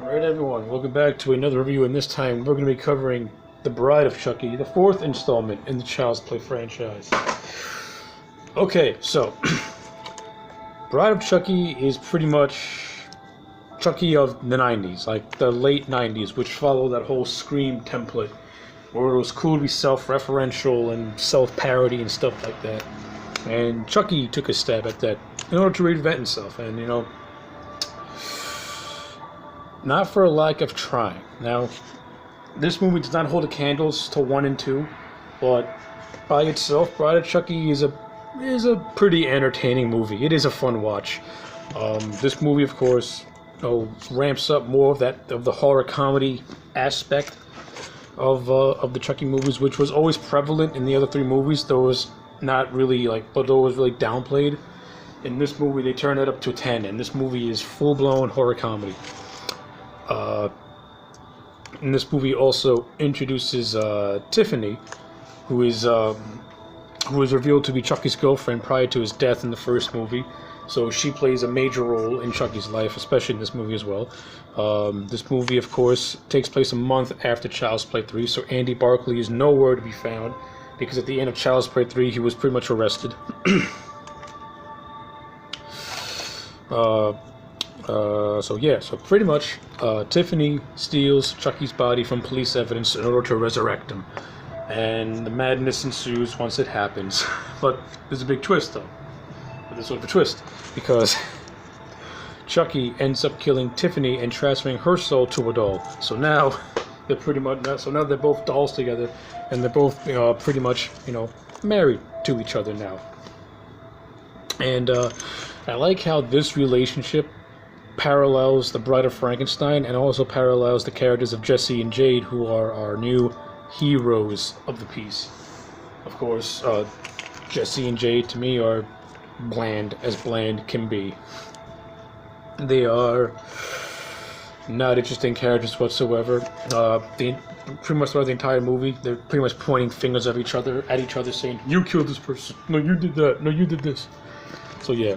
Alright everyone, welcome back to another review, and this time we're going to be covering The Bride of Chucky, the fourth installment in the Child's Play franchise. Okay, so, Bride of Chucky is pretty much Chucky of the 90s, like the late 90s, which followed that whole Scream template, where it was cool to be self-referential and self-parody and stuff like that. And Chucky took a stab at that in order to reinvent himself, and not for a lack of trying. Now, this movie does not hold the candles to 1 and 2, but by itself, Bride of Chucky is a pretty entertaining movie. It is a fun watch. This movie, of course, ramps up more of the horror comedy aspect of the Chucky movies, which was always prevalent in the other 3 movies, though it was not really though it was really downplayed. In this movie, they turned it up to 10, and this movie is full-blown horror comedy. And this movie also introduces Tiffany, who is revealed to be Chucky's girlfriend prior to his death in the first movie. So she plays a major role in Chucky's life, especially in this movie as well. This movie, of course, takes place a month after Child's Play 3, so Andy Barclay is nowhere to be found, because at the end of Child's Play 3, he was pretty much arrested. So pretty much, Tiffany steals Chucky's body from police evidence in order to resurrect him. And the madness ensues once it happens. But there's a big twist, though. There's sort of a twist, because Chucky ends up killing Tiffany and transferring her soul to a doll. So now they're they're both dolls together, and they're both pretty much married to each other now. And I like how this relationship parallels The Bride of Frankenstein and also parallels the characters of Jesse and Jade, who are our new heroes of the piece. Of course, Jesse and Jade to me are bland as bland can be. They are not interesting characters whatsoever. Pretty much throughout the entire movie, they're pretty much pointing fingers at each other, saying, "You killed this person. No, you did that. No, you did this." So yeah,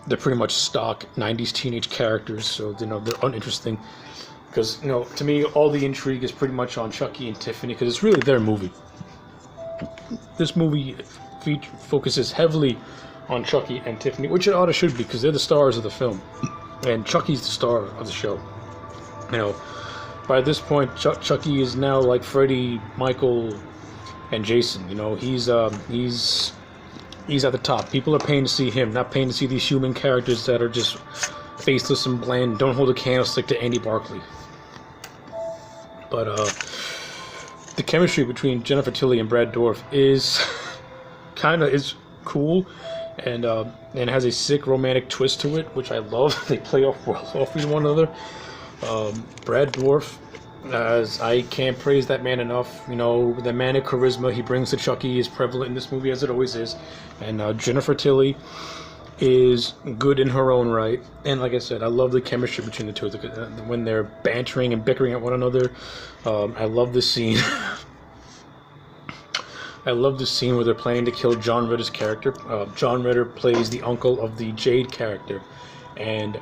they're pretty much stock 90s teenage characters, so they're uninteresting. Because, to me, all the intrigue is pretty much on Chucky and Tiffany, because it's really their movie. This movie focuses heavily on Chucky and Tiffany, which it ought to should be, because they're the stars of the film. And Chucky's the star of the show. By this point, Chucky is now like Freddy, Michael, and Jason. He's at the top. People are paying to see him, not paying to see these human characters that are just faceless and bland, don't hold a candlestick to Andy Barclay. But the chemistry between Jennifer Tilly and Brad Dourif is cool, and has a sick romantic twist to it, which I love. They play off well off of one another. Brad Dourif, as I can't praise that man enough. The manic charisma he brings to Chucky is prevalent in this movie, as it always is. And Jennifer Tilly is good in her own right. And like I said, I love the chemistry between the two when they're bantering and bickering at one another. I love this scene. I love the scene where they're planning to kill John Ritter's character. John Ritter plays the uncle of the Jade character. And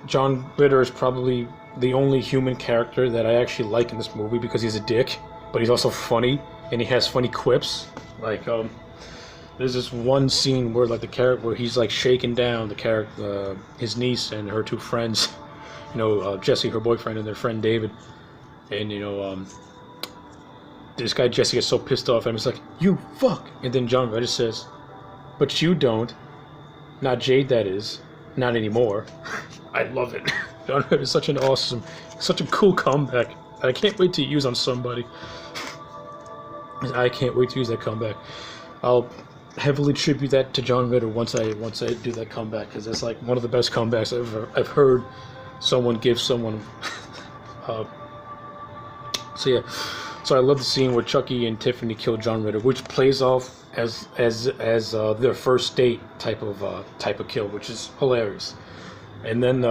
John Ritter is probably the only human character that I actually like in this movie, because he's a dick, but he's also funny, and he has funny quips. There's this one scene where the character where he's shaking down the character, his niece and her 2 friends, Jesse, her boyfriend, and their friend David, and this guy Jesse gets so pissed off, and he's like, "You fuck," and then John Ritter says, "But you don't, not Jade, that is, not anymore." I love it. John Ritter is such a cool comeback. I can't wait to use on somebody. I can't wait to use that comeback. I'll heavily tribute that to John Ritter once I do that comeback, because that's one of the best comebacks I've heard someone give someone. So I love the scene where Chucky and Tiffany kill John Ritter, which plays off as their first date type of kill, which is hilarious. And then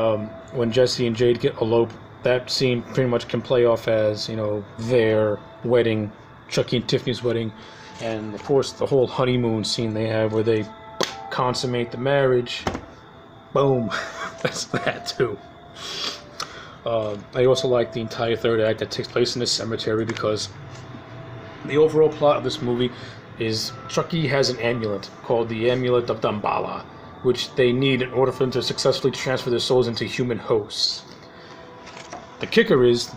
when Jesse and Jade get eloped, that scene pretty much can play off as their wedding, Chucky and Tiffany's wedding. And of course the whole honeymoon scene they have, where they consummate the marriage. Boom. That's that too. I also like the entire third act that takes place in this cemetery because the overall plot of this movie is Chucky has an amulet called the Amulet of Damballa, which they need in order for them to successfully transfer their souls into human hosts. The kicker is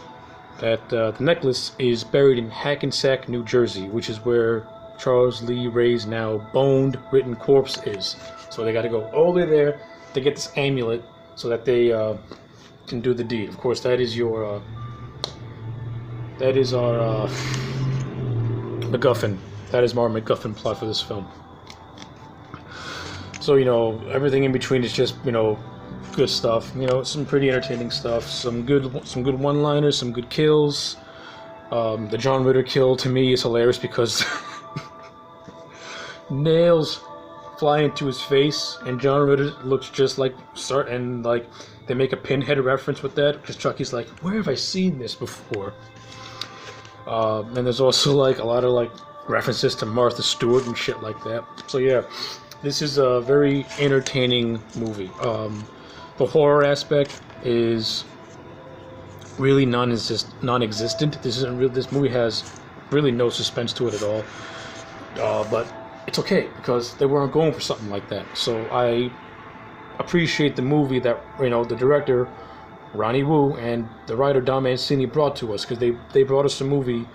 that the necklace is buried in Hackensack, New Jersey, which is where Charles Lee Ray's now boned, written corpse is. So they got to go all the way there to get this amulet so that they can do the deed. Of course, that is our MacGuffin. That is our MacGuffin plot for this film. So, everything in between is just, good stuff. Some pretty entertaining stuff. Some good one-liners, some good kills. The John Ritter kill to me is hilarious because nails fly into his face, and John Ritter looks just like they make a Pinhead reference with that because Chucky's like, where have I seen this before? And there's also a lot of references to Martha Stewart and shit like that. So yeah, this is a very entertaining movie. The horror aspect is really non-existent. This movie has really no suspense to it at all. But it's okay because they weren't going for something like that. So I appreciate the movie that the director Ronnie Wu and the writer Don Mancini brought to us, because they brought us a movie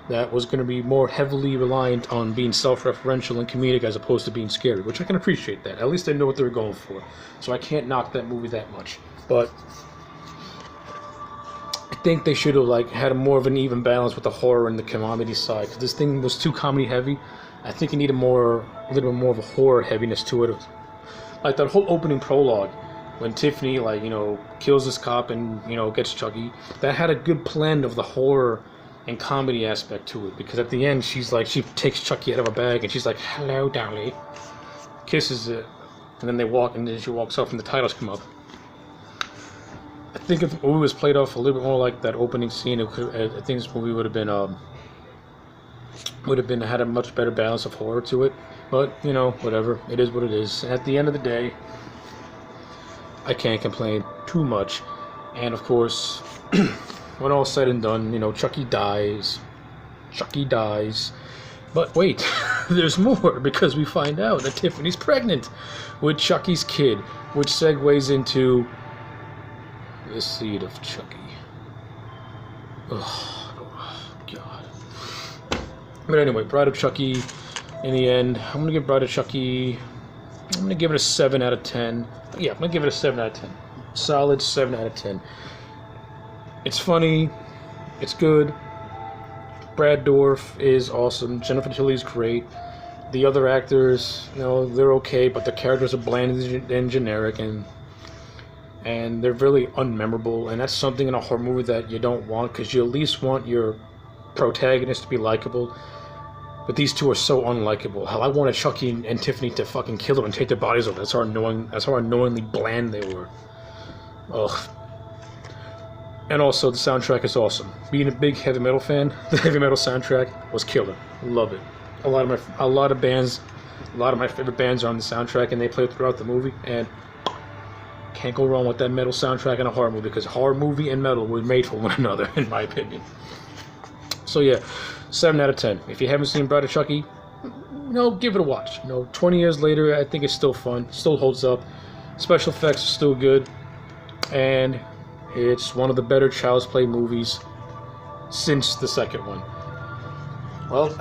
that was going to be more heavily reliant on being self-referential and comedic as opposed to being scary, which I can appreciate that. At least they know what they were going for. So I can't knock that movie that much. But I think they should have had more of an even balance with the horror and the comedy side, because this thing was too comedy heavy. I think it needed a little bit more of a horror heaviness to it. Like that whole opening prologue, when Tiffany kills this cop and gets Chucky, that had a good blend of the horror and comedy aspect to it, because at the end she takes Chucky out of a bag and she's like, hello darling, kisses it, and then they walk, and then she walks off and the titles come up. I think if the movie was played off a little bit more like that opening scene, I think this movie would have had a much better balance of horror to it. But whatever, it is what it is. At the end of the day, I can't complain too much. And of course, when all said and done, Chucky dies. But wait, there's more, because we find out that Tiffany's pregnant with Chucky's kid, which segues into the seed of Chucky. Oh, God. But anyway, Bride of Chucky, in the end, I'm going to give Bride of Chucky, I'm going to give it a 7 out of 10. Yeah, I'm going to give it a 7 out of 10. Solid 7 out of 10. It's funny. It's good. Brad Dourif is awesome. Jennifer Tilly's great. The other actors, they're okay, but the characters are bland and generic, and they're really unmemorable. And that's something in a horror movie that you don't want, because you at least want your protagonist to be likable. But these two are so unlikable. Hell, I wanted Chucky and Tiffany to fucking kill them and take their bodies over. That's how annoyingly bland they were. Ugh. And also, the soundtrack is awesome. Being a big heavy metal fan, the heavy metal soundtrack was killer. Love it. A lot of my favorite bands are on the soundtrack, and they play throughout the movie. And can't go wrong with that metal soundtrack in a horror movie, because horror movie and metal were made for one another, in my opinion. So yeah, 7 out of 10. If you haven't seen Bride of Chucky, give it a watch. 20 years later, I think it's still fun, still holds up. Special effects are still good, and it's one of the better Child's Play movies since the second one. Well,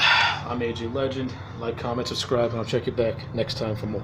I'm AJ Legend. Like, comment, subscribe, and I'll check you back next time for more.